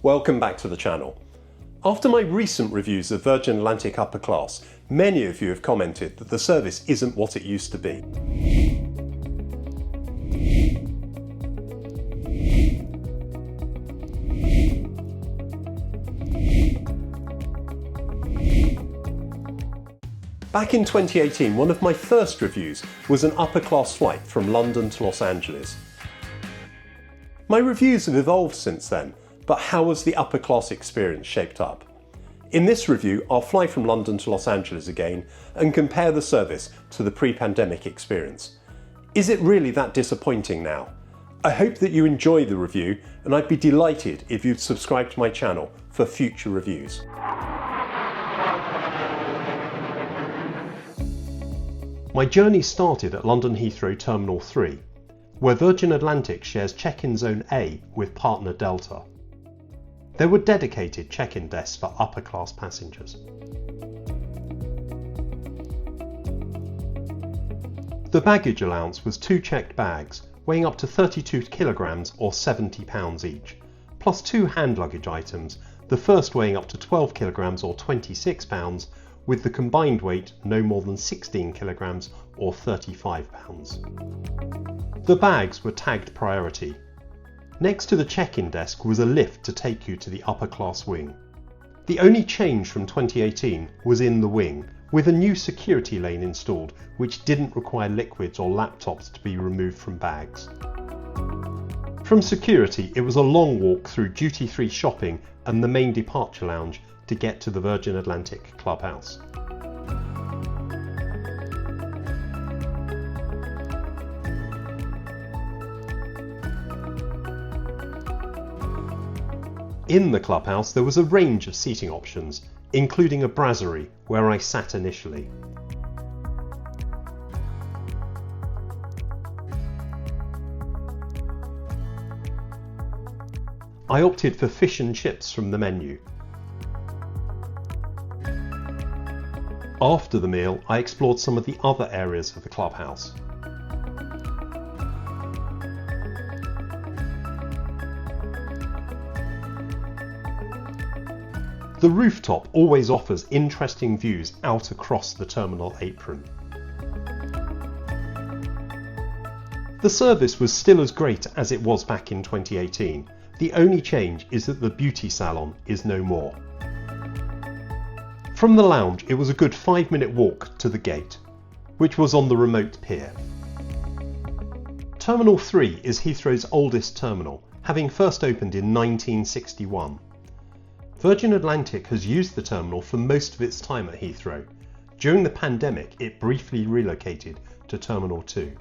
Welcome back to the channel. After my recent reviews of Virgin Atlantic Upper Class, many of you have commented that the service isn't what it used to be. Back in 2018, one of my first reviews was an upper class flight from London to Los Angeles. My reviews have evolved since then, but how has the upper class experience shaped up? In this review, I'll fly from London to Los Angeles again and compare the service to the pre-pandemic experience. Is it really that disappointing now? I hope that you enjoy the review, and I'd be delighted if you'd subscribe to my channel for future reviews. My journey started at London Heathrow Terminal 3, where Virgin Atlantic shares check-in zone A with partner Delta. There were dedicated check-in desks for upper class passengers. The baggage allowance was 2 checked bags weighing up to 32 kilograms or £70 each, plus 2 hand luggage items, the first weighing up to 12 kilograms or £26, with the combined weight no more than 16 kilograms or £35. The bags were tagged priority. Next to the check-in desk was a lift to take you to the upper class wing. The only change from 2018 was in the wing, with a new security lane installed which didn't require liquids or laptops to be removed from bags. From security, it was a long walk through duty-free shopping and the main departure lounge to get to the Virgin Atlantic Clubhouse. In the Clubhouse there was a range of seating options, including a brasserie where I sat initially. I opted for fish and chips from the menu. After the meal, I explored some of the other areas of the Clubhouse. The rooftop always offers interesting views out across the terminal apron. The service was still as great as it was back in 2018. The only change is that the beauty salon is no more. From the lounge, it was a good 5-minute walk to the gate, which was on the remote pier. Terminal 3 is Heathrow's oldest terminal, having first opened in 1961. Virgin Atlantic has used the terminal for most of its time at Heathrow. During the pandemic, it briefly relocated to Terminal 2.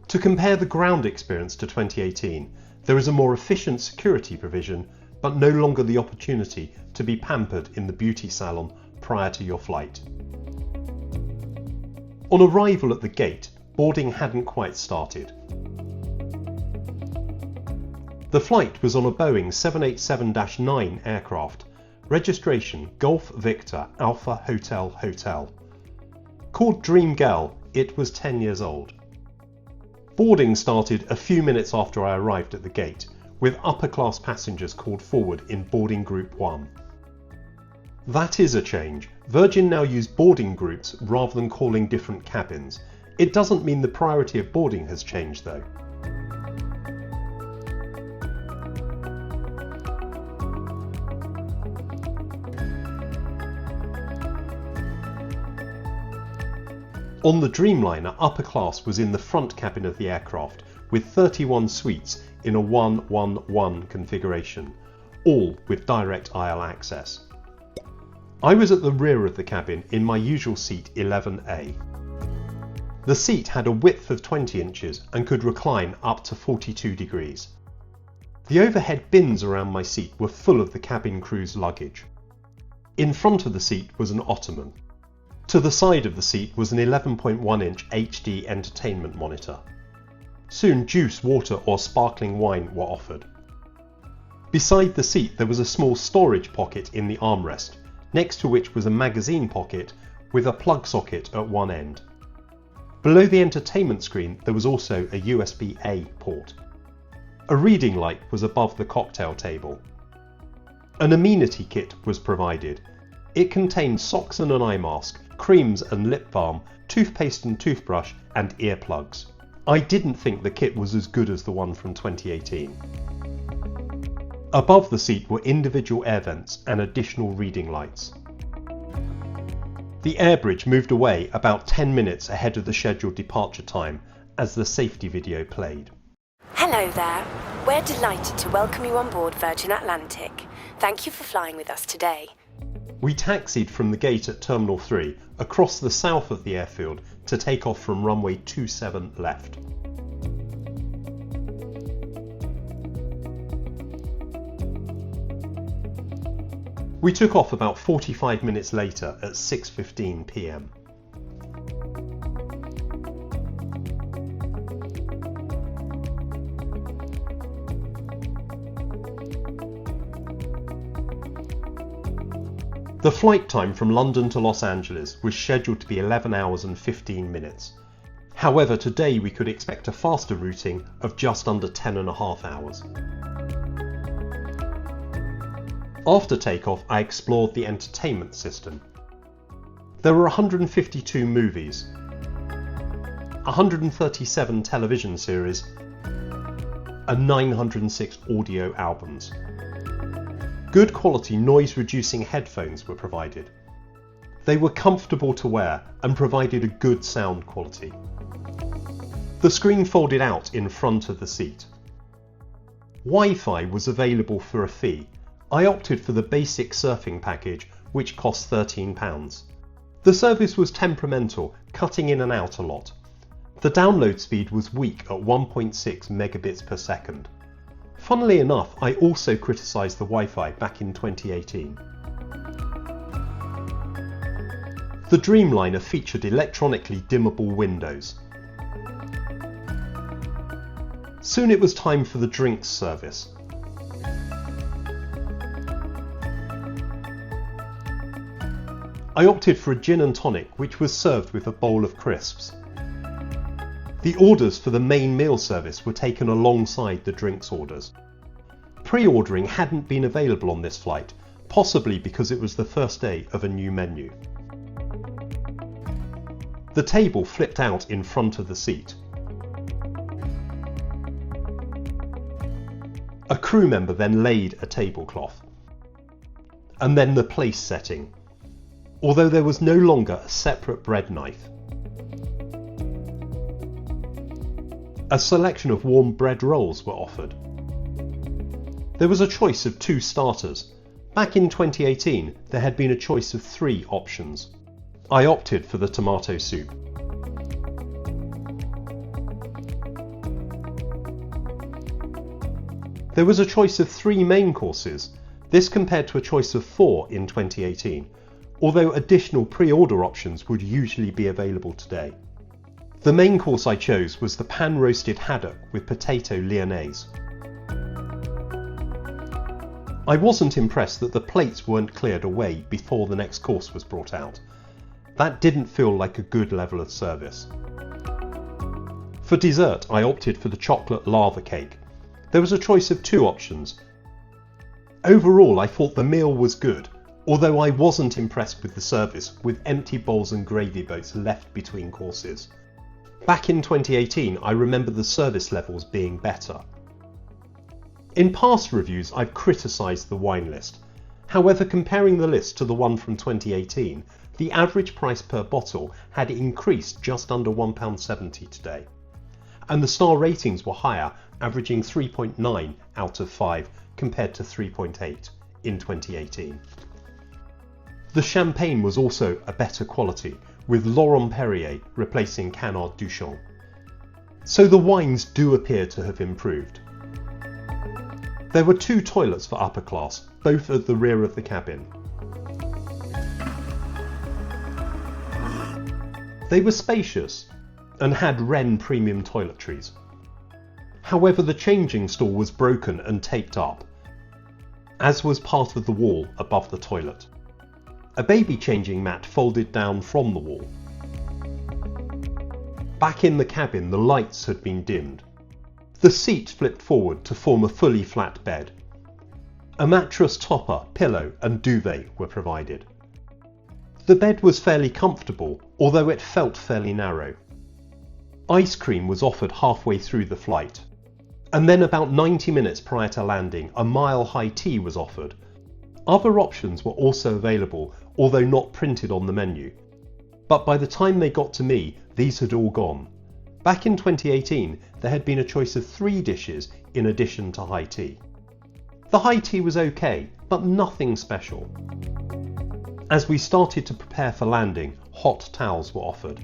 To compare the ground experience to 2018, there is a more efficient security provision, but no longer the opportunity to be pampered in the beauty salon prior to your flight. On arrival at the gate, boarding hadn't quite started. The flight was on a Boeing 787-9 aircraft, registration Golf Victor Alpha Hotel Hotel. Called Dream Girl, it was 10 years old. Boarding started a few minutes after I arrived at the gate, with upper class passengers called forward in boarding group 1. That is a change. Virgin now use boarding groups rather than calling different cabins. It doesn't mean the priority of boarding has changed though. On the Dreamliner, upper class was in the front cabin of the aircraft, with 31 suites in a 1-1-1 configuration, all with direct aisle access. I was at the rear of the cabin in my usual seat 11A. The seat had a width of 20 inches and could recline up to 42 degrees. The overhead bins around my seat were full of the cabin crew's luggage. In front of the seat was an ottoman. To the side of the seat was an 11.1-inch HD entertainment monitor. Soon juice, water or sparkling wine were offered. Beside the seat there was a small storage pocket in the armrest, next to which was a magazine pocket with a plug socket at one end. Below the entertainment screen there was also a USB-A port. A reading light was above the cocktail table. An amenity kit was provided. It contained socks and an eye mask, creams and lip balm, toothpaste and toothbrush, and earplugs. I didn't think the kit was as good as the one from 2018. Above the seat were individual air vents and additional reading lights. The air bridge moved away about 10 minutes ahead of the scheduled departure time as the safety video played. Hello there. We're delighted to welcome you on board Virgin Atlantic. Thank you for flying with us today. We taxied from the gate at Terminal 3 across the south of the airfield to take off from runway 27 left. We took off about 45 minutes later at 6:15 p.m. The flight time from London to Los Angeles was scheduled to be 11 hours and 15 minutes. However, today we could expect a faster routing of just under 10.5 hours. After takeoff, I explored the entertainment system. There were 152 movies, 137 television series, and 906 audio albums. Good quality noise-reducing headphones were provided. They were comfortable to wear and provided a good sound quality. The screen folded out in front of the seat. Wi-Fi was available for a fee. I opted for the basic surfing package, which cost £13. The service was temperamental, cutting in and out a lot. The download speed was weak at 1.6 megabits per second. Funnily enough, I also criticised the Wi-Fi back in 2018. The Dreamliner featured electronically dimmable windows. Soon it was time for the drinks service. I opted for a gin and tonic, which was served with a bowl of crisps. The orders for the main meal service were taken alongside the drinks orders. Pre-ordering hadn't been available on this flight, possibly because it was the first day of a new menu. The table flipped out in front of the seat. A crew member then laid a tablecloth. And then the place setting, although there was no longer a separate bread knife. A selection of warm bread rolls were offered. There was a choice of 2 starters. Back in 2018, there had been a choice of 3 options. I opted for the tomato soup. There was a choice of 3 main courses. This compared to a choice of 4 in 2018, although additional pre-order options would usually be available today. The main course I chose was the pan-roasted haddock with potato lyonnaise. I wasn't impressed that the plates weren't cleared away before the next course was brought out. That didn't feel like a good level of service. For dessert, I opted for the chocolate lava cake. There was a choice of 2 options. Overall, I thought the meal was good, although I wasn't impressed with the service, with empty bowls and gravy boats left between courses. Back in 2018, I remember the service levels being better. In past reviews, I've criticised the wine list. However, comparing the list to the one from 2018, the average price per bottle had increased just under £1.70 today. And the star ratings were higher, averaging 3.9 out of 5 compared to 3.8 in 2018. The champagne was also a better quality, with Laurent Perrier replacing Canard Duchamp. So the wines do appear to have improved. There were 2 toilets for upper class, both at the rear of the cabin. They were spacious and had Wren premium toiletries. However, the changing stall was broken and taped up, as was part of the wall above the toilet. A baby changing mat folded down from the wall. Back in the cabin, the lights had been dimmed. The seat flipped forward to form a fully flat bed. A mattress topper, pillow and duvet were provided. The bed was fairly comfortable, although it felt fairly narrow. Ice cream was offered halfway through the flight. And then about 90 minutes prior to landing, a mile-high tea was offered. Other options were also available, although not printed on the menu. But by the time they got to me, these had all gone. Back in 2018, there had been a choice of 3 dishes in addition to high tea. The high tea was okay, but nothing special. As we started to prepare for landing, hot towels were offered.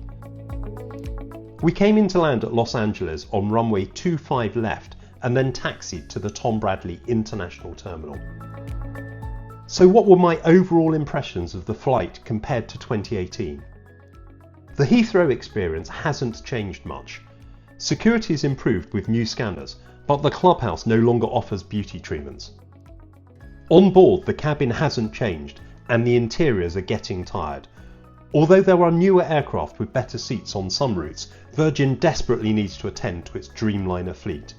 We came in to land at Los Angeles on runway 25 left and then taxied to the Tom Bradley International Terminal. So what were my overall impressions of the flight compared to 2018? The Heathrow Experience hasn't changed much. Security has improved with new scanners, but the Clubhouse no longer offers beauty treatments. On board, the cabin hasn't changed and the interiors are getting tired. Although there are newer aircraft with better seats on some routes, Virgin desperately needs to attend to its Dreamliner fleet.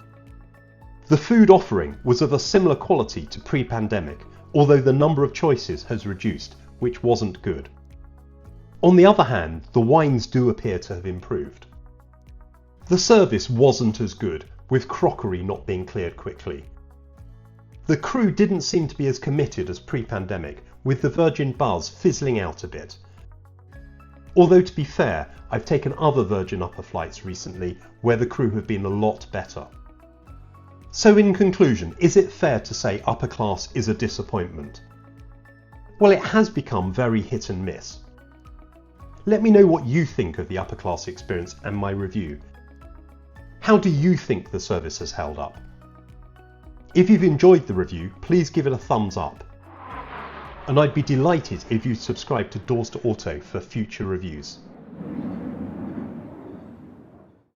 The food offering was of a similar quality to pre-pandemic, although the number of choices has reduced, which wasn't good. On the other hand, the wines do appear to have improved. The service wasn't as good, with crockery not being cleared quickly. The crew didn't seem to be as committed as pre-pandemic, with the Virgin buzz fizzling out a bit. Although to be fair, I've taken other Virgin upper flights recently where the crew have been a lot better. So in conclusion, is it fair to say upper class is a disappointment? Well, it has become very hit and miss. Let me know what you think of the upper class experience and my review. How do you think the service has held up? If you've enjoyed the review, please give it a thumbs up. And I'd be delighted if you'd subscribe to Doors to Auto for future reviews.